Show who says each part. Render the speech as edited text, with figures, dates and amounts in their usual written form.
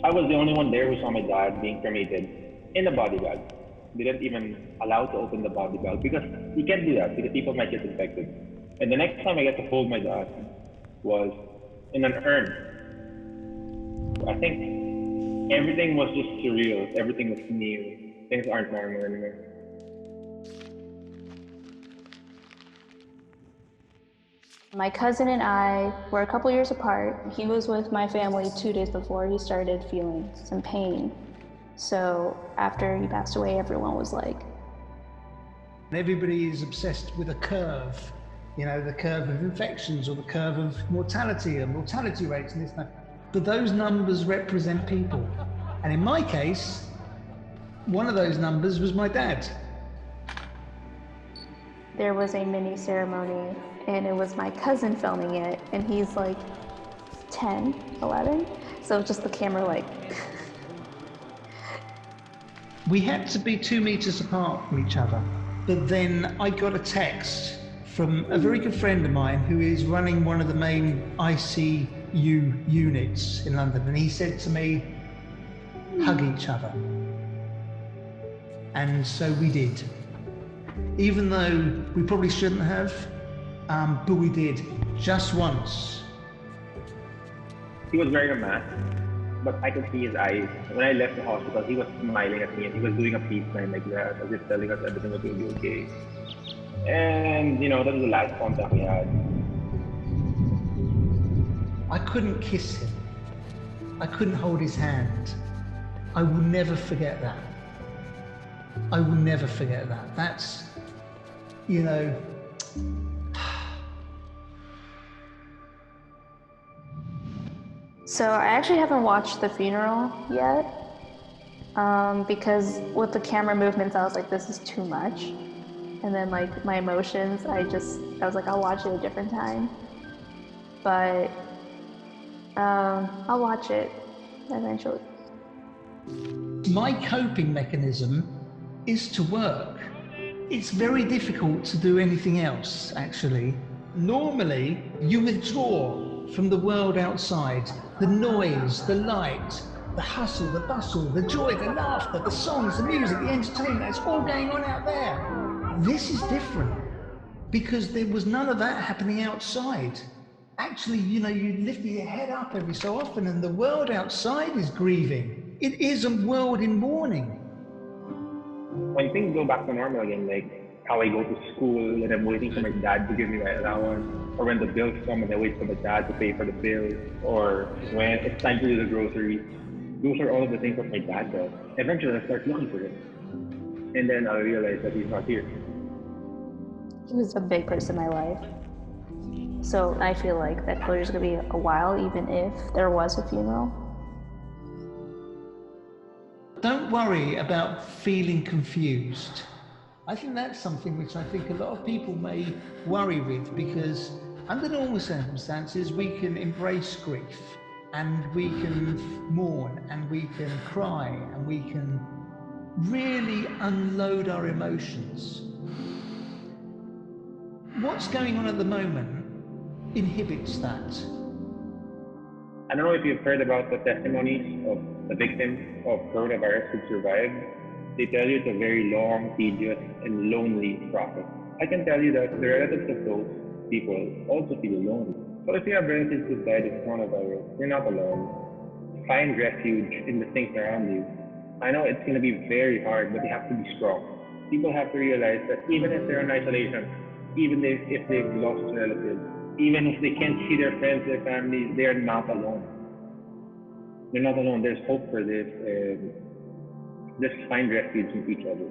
Speaker 1: I was the only one there who saw my dad being cremated in a body bag. They didn't even allow to open the body bag because you can't do that because people might get infected. And the next time I got to hold my dad was in an urn. I think everything was just surreal. Everything was new. Things aren't normal anymore.
Speaker 2: My cousin and I were a couple years apart. He was with my family 2 days before he started feeling some pain. So after he passed away, everyone was like,
Speaker 3: everybody is obsessed with a curve, the curve of infections or the curve of mortality and mortality rates and this and that. But those numbers represent people. And in my case, one of those numbers was my dad.
Speaker 2: There was a mini ceremony and it was my cousin filming it and he's like 10, 11. So just the camera like...
Speaker 3: We had to be 2 meters apart from each other. But then I got a text from a very good friend of mine who is running one of the main ICU units in London. And he said to me, hug each other. And so we did. Even though we probably shouldn't have, but we did, just once.
Speaker 1: He was wearing a mask, but I could see his eyes. When I left the hospital, he was smiling at me and he was doing a peace sign like that, as if telling us everything was going to be okay. And, that was the last contact we had.
Speaker 3: I couldn't kiss him. I couldn't hold his hand. I will never forget that. I will never forget that. That's,
Speaker 2: So I actually haven't watched the funeral yet because with the camera movements, I was like, this is too much. And then like my emotions, I was like, I'll watch it a different time. But I'll watch it eventually.
Speaker 3: My coping mechanism is to work. It's very difficult to do anything else, actually. Normally, you withdraw from the world outside, the noise, the light, the hustle, the bustle, the joy, the laughter, the songs, the music, the entertainment, it's all going on out there. This is different because there was none of that happening outside. Actually, you lift your head up every so often and the world outside is grieving. It is a world in mourning.
Speaker 1: When things go back to normal again, like how I go to school and I'm waiting for my dad to give me my allowance, or when the bills come and I wait for my dad to pay for the bills, or when it's time to do the groceries, those are all of the things that my dad does. Eventually, I start looking for him. And then I realize that he's not here.
Speaker 2: He was a big person in my life. So I feel like that closure is going to be a while, even if there was a funeral.
Speaker 3: Don't worry about feeling confused. I think that's something which I think a lot of people may worry with because under normal circumstances, we can embrace grief and we can mourn and we can cry and we can really unload our emotions. What's going on at the moment inhibits that.
Speaker 1: I don't know if you've heard about the testimonies of the victims of coronavirus who survived. They tell you it's a very long, tedious, and lonely process. I can tell you that the relatives of those people also feel lonely. So if you have relatives who died of coronavirus, you're not alone. Find refuge in the things around you. I know it's going to be very hard, but you have to be strong. People have to realize that even if they're in isolation, even if they've lost relatives, even if they can't see their friends, their families, they are not alone. They're not alone. There's hope for this. And just find refuge in each other.